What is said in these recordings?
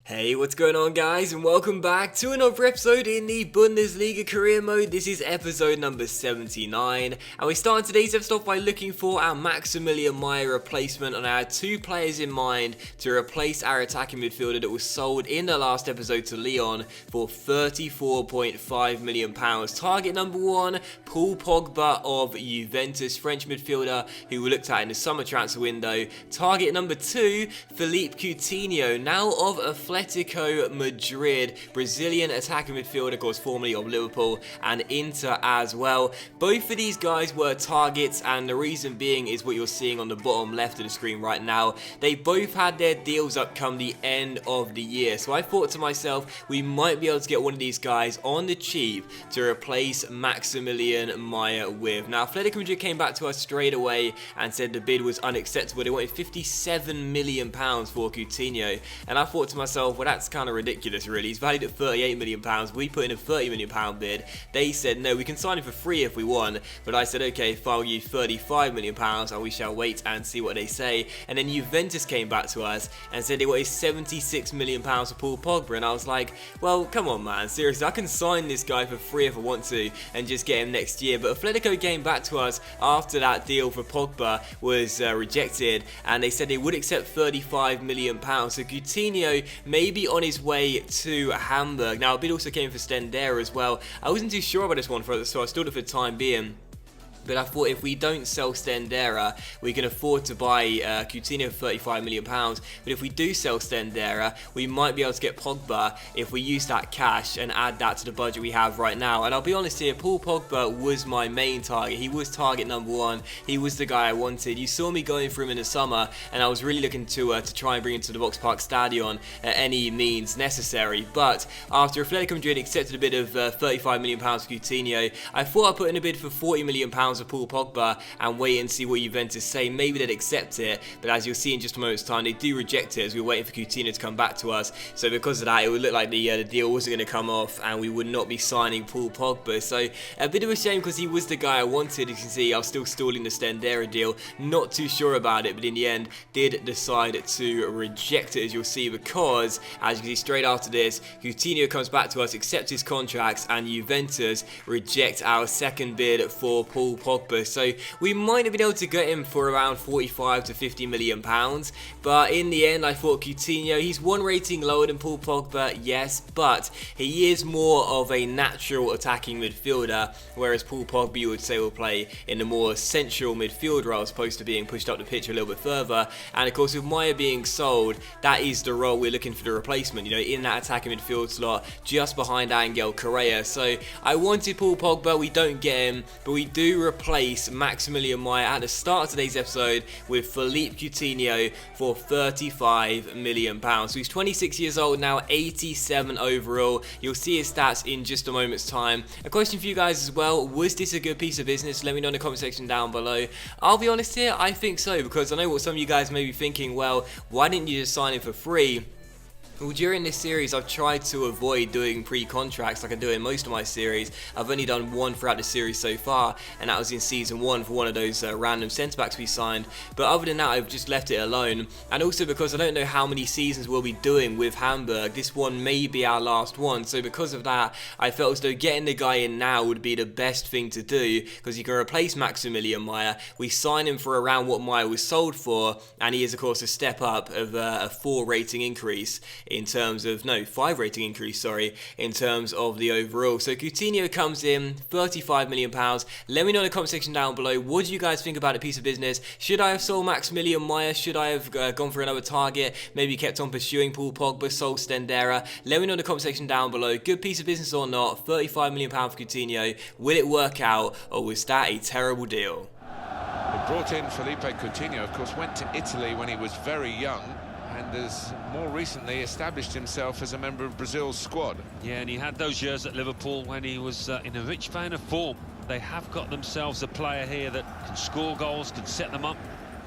Hey, what's going on guys, and welcome back to another episode in the Bundesliga career mode. This is episode number 79, and we start today's episode off by looking for our Maximilian Meyer replacement, and I had two players in mind to replace our attacking midfielder that was sold in the last episode to Lyon for £34.5 million. Target number one, Paul Pogba of Juventus, French midfielder who we looked at in the summer transfer window. Target number two, Philippe Coutinho, now of Atletico Madrid, Brazilian attacking midfielder, of course, formerly of Liverpool and Inter as well. Both of these guys were targets, and the reason being is what you're seeing on the bottom left of the screen right now. They both had their deals up come the end of the year, so I thought to myself, we might be able to get one of these guys on the cheap to replace Maximilian Meyer with. Now, Atletico Madrid came back to us straight away and said the bid was unacceptable. They wanted £57 million for Coutinho, and I thought to myself, well, that's kind of ridiculous, really. He's valued at £38 million. We put in a £30 million bid. They said, no, we can sign him for free if we want. But I said, okay, if I'll give £35 million, and we shall wait and see what they say. And then Juventus came back to us and said they wanted £76 million for Paul Pogba. And I was like, well, come on, man. Seriously, I can sign this guy for free if I want to and just get him next year. But Atletico came back to us after that deal for Pogba was rejected, and they said they would accept £35 million. So Coutinho may be on his way to Hamburg. Now, a bid also came for Stendera as well. I wasn't too sure about this one, so I stood it for the time being. But I thought if we don't sell Stendera, we can afford to buy Coutinho for £35 million. But if we do sell Stendera, we might be able to get Pogba if we use that cash and add that to the budget we have right now. And I'll be honest here, Paul Pogba was my main target. He was target number one. He was the guy I wanted. You saw me going for him in the summer, and I was really looking to try and bring him to the Box Park Stadion at any means necessary. But after Atletico Madrid accepted a bid of £35 million for Coutinho, I thought I'd put in a bid for £40 million of Paul Pogba and wait and see what Juventus say. Maybe they'd accept it, but as you'll see in just a moment's time, they do reject it as we're waiting for Coutinho to come back to us. So because of that, it would look like the deal wasn't going to come off and we would not be signing Paul Pogba. So a bit of a shame because he was the guy I wanted. As you can see, I was still stalling the Stendera deal. Not too sure about it, but in the end, did decide to reject it, as you'll see, because as you can see straight after this, Coutinho comes back to us, accepts his contracts, and Juventus reject our second bid for Paul Pogba. So we might have been able to get him for around 45 to 50 million pounds, but in the end I thought Coutinho, he's one rating lower than Paul Pogba, yes, but he is more of a natural attacking midfielder, whereas Paul Pogba you would say will play in the more central midfield role as opposed to being pushed up the pitch a little bit further. And of course with Meyer being sold, that is the role we're looking for the replacement, you know, in that attacking midfield slot just behind Angel Correa. So I wanted Paul Pogba, we don't get him, but we do replace Maximilian Meyer at the start of today's episode with Philippe Coutinho for £35 million. So he's 26 years old now, 87 overall. You'll see his stats in just a moment's time. A question for you guys as well, was this a good piece of business? Let me know in the comment section down below. I'll be honest here, I think so, because I know what some of you guys may be thinking, well, why didn't you just sign him for free? Well, during this series, I've tried to avoid doing pre-contracts like I do in most of my series. I've only done one throughout the series so far, and that was in Season 1 for one of those random centre-backs we signed. But other than that, I've just left it alone. And also because I don't know how many seasons we'll be doing with Hamburg. This one may be our last one. So because of that, I felt as though getting the guy in now would be the best thing to do, because you can replace Maximilian Meyer. We sign him for around what Meyer was sold for, and he is, of course, a step up of a 4 rating increase. In terms of, no, 5 rating increase, sorry, in terms of the overall. So Coutinho comes in, £35 million. Let me know in the comment section down below, what do you guys think about a piece of business? Should I have sold Maximilian Meyer? Should I have gone for another target? Maybe kept on pursuing Paul Pogba, sold Stendera? Let me know in the comment section down below, good piece of business or not? £35 million for Coutinho, will it work out, or was that a terrible deal? They brought in Felipe Coutinho, of course, went to Italy when he was very young, and has more recently established himself as a member of Brazil's squad. Yeah, and he had those years at Liverpool when he was in a rich vein of form. They have got themselves a player here that can score goals, can set them up.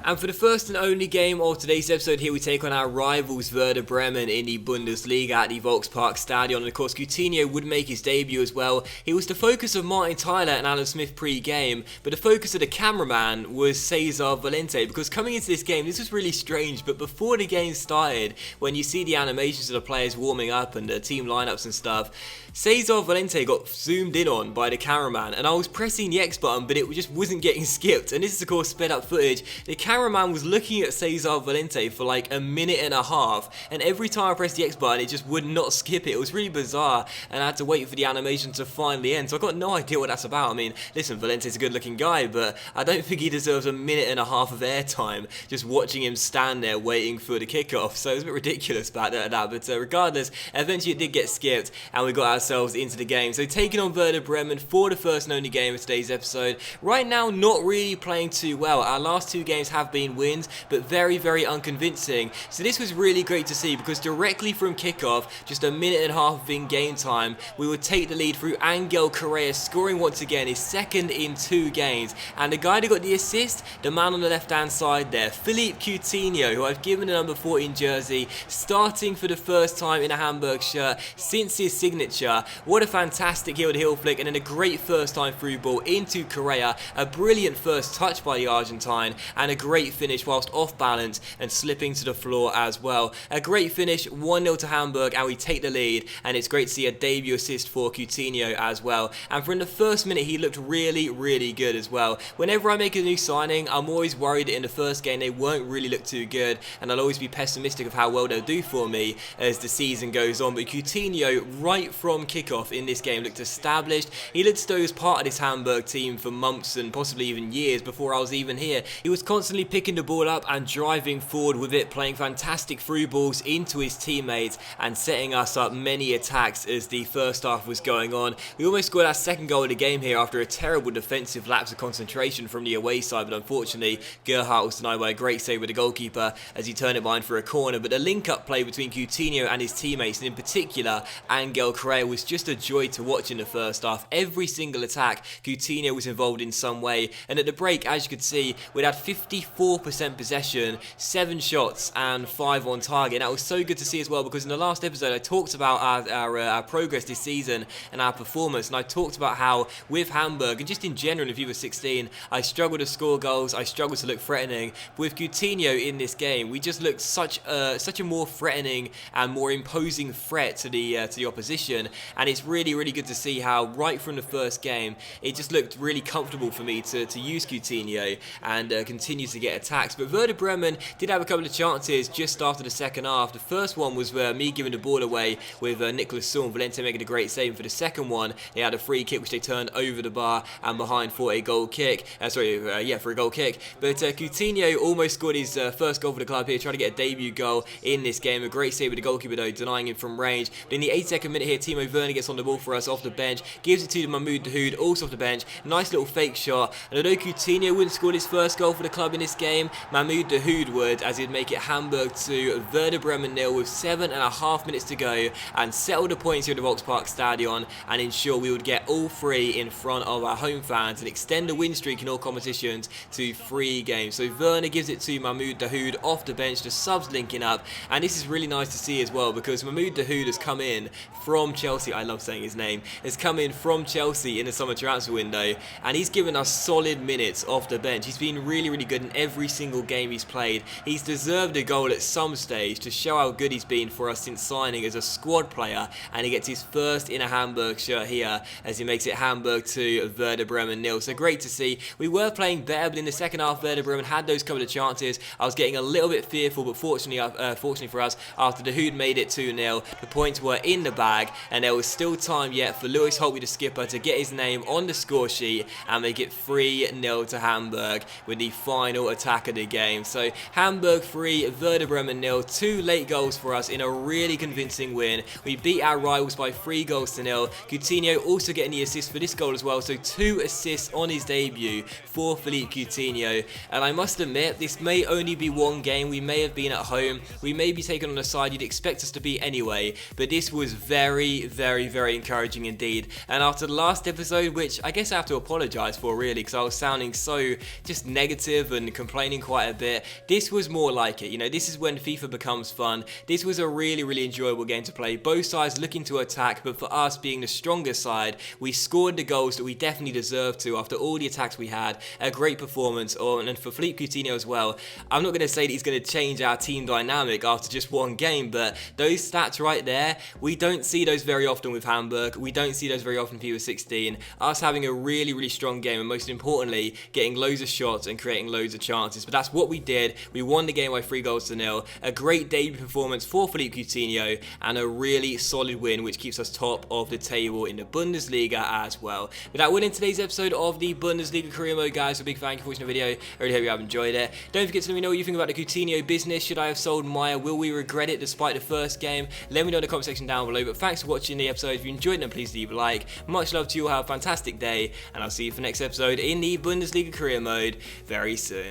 And for the first and only game of today's episode here, we take on our rivals Werder Bremen in the Bundesliga at the Volkspark Stadion. And of course, Coutinho would make his debut as well. He was the focus of Martin Tyler and Alan Smith pre-game, but the focus of the cameraman was Cesar Valente, because coming into this game, this was really strange, but before the game started, when you see the animations of the players warming up and the team lineups and stuff, Cesar Valente got zoomed in on by the cameraman, and I was pressing the X button, but it just wasn't getting skipped. And this is of course sped up footage. The cameraman was looking at Cesar Valente for like a minute and a half, and every time I pressed the X button, it just would not skip it. It was really bizarre, and I had to wait for the animation to finally end. So I got no idea what that's about. I mean, listen, Valente's a good-looking guy, but I don't think he deserves a minute and a half of airtime just watching him stand there waiting for the kickoff. So it was a bit ridiculous about that. But regardless, eventually it did get skipped, and we got ourselves into the game. So taking on Werder Bremen for the first and only game of today's episode. Right now, not really playing too well. Our last two games have been wins, but very, very unconvincing. So this was really great to see, because directly from kickoff, just a minute and a half of in-game time, we would take the lead through Angel Correa scoring once again, his second in 2 games. And the guy that got the assist, the man on the left-hand side there, Philippe Coutinho, who I've given a number 14 jersey, starting for the first time in a Hamburg shirt since his signature. What a fantastic heel-to-heel flick, and then a great first-time through ball into Correa, a brilliant first touch by the Argentine, and a great finish whilst off balance and slipping to the floor as well. A great finish, 1-0 to Hamburg, and we take the lead, and it's great to see a debut assist for Coutinho as well. And from the first minute, he looked really, really good as well. Whenever I make a new signing, I'm always worried that in the first game they won't really look too good, and I'll always be pessimistic of how well they'll do for me as the season goes on. But Coutinho, right from kickoff in this game, looked established. He looked as though he was part of this Hamburg team for months and possibly even years before I was even here. He was constantly picking the ball up and driving forward with it, playing fantastic through balls into his teammates and setting us up many attacks as the first half was going on. We almost scored our second goal of the game here after a terrible defensive lapse of concentration from the away side, but unfortunately Gerhardt was denied by a great save with the goalkeeper as he turned it behind for a corner. But the link-up play between Coutinho and his teammates, and in particular Angel Correa, was just a joy to watch in the first half. Every single attack, Coutinho was involved in some way, and at the break, as you could see, we'd had 54% possession, 7 shots and 5 on target. And that was so good to see as well, because in the last episode I talked about our progress this season and our performance, and I talked about how with Hamburg and just in general in FIFA 16 I struggled to score goals, I struggled to look threatening. With Coutinho in this game, we just looked such a more threatening and more imposing threat to the opposition, and it's really, really good to see how right from the first game it just looked really comfortable for me to use Coutinho and continue to get attacks. But Werder Bremen did have a couple of chances just after the second half. The first one was me giving the ball away with Nicolas Saul and Valente making a great save. For the second one, they had a free kick which they turned over the bar and behind for a goal kick. For a goal kick. But Coutinho almost scored his first goal for the club here, trying to get a debut goal in this game. A great save with the goalkeeper though, denying him from range. But in the 82nd minute here, Timo Werner gets on the ball for us off the bench, gives it to Mahmoud Dahoud, also off the bench. Nice little fake shot. And although Coutinho wouldn't score his first goal for the club in this game, Mahmoud Dahoud would, as he'd make it Hamburg 2, Werder Bremen 0 with 7.5 minutes to go, and settle the points here at the Volkspark Stadion and ensure we would get all 3 in front of our home fans and extend the win streak in all competitions to 3 games. So Werner gives it to Mahmoud Dahoud off the bench, the subs linking up, and this is really nice to see as well, because Mahmoud Dahoud has come in from Chelsea, I love saying his name, has come in from Chelsea in the summer transfer window, and he's given us solid minutes off the bench. He's been really, really good in every single game he's played. He's deserved a goal at some stage to show how good he's been for us since signing as a squad player, and he gets his first in a Hamburg shirt here as he makes it Hamburg 2, Werder Bremen 0. So great to see. We were playing better, but in the second half Werder Bremen had those couple of chances. I was getting a little bit fearful, but fortunately for us, after Dahoud made it 2-0, the points were in the bag, and there was still time yet for Lewis Holtby, the skipper, to get his name on the score sheet and make it 3-0 to Hamburg with the final attack of the game. So Hamburg 3, Werder Bremen 0, 2 late goals for us in a really convincing win. We beat our rivals by 3 goals to 0. Coutinho also getting the assist for this goal as well, so 2 assists on his debut for Philippe Coutinho. And I must admit, this may only be one game. We may have been at home, we may be taken on a side you'd expect us to be anyway, but this was very, very, very encouraging indeed. And after the last episode, which I guess I have to apologise for really, because I was sounding so just negative and been complaining quite a bit. This was more like it. You know, this is when FIFA becomes fun. This was a really enjoyable game to play. Both sides looking to attack, but for us being the stronger side, we scored the goals that we definitely deserved to after all the attacks we had. A great performance, and for Philippe Coutinho as well. I'm not going to say that he's going to change our team dynamic after just one game, but those stats right there, we don't see those very often with Hamburg. We don't see those very often in FIFA 16. Us having a really strong game, and most importantly, getting loads of shots and creating loads of chances. But that's what we did. We won the game by 3-0. A great debut performance for Philippe Coutinho, and a really solid win, which keeps us top of the table in the Bundesliga as well. With that win in today's episode of the Bundesliga Career Mode, guys, a big thank you for watching the video. I really hope you have enjoyed it. Don't forget to let me know what you think about the Coutinho business. Should I have sold Maya? Will we regret it despite the first game? Let me know in the comment section down below. But thanks for watching the episode. If you enjoyed them, please leave a like. Much love to you all. Have a fantastic day, and I'll see you for the next episode in the Bundesliga Career Mode very soon.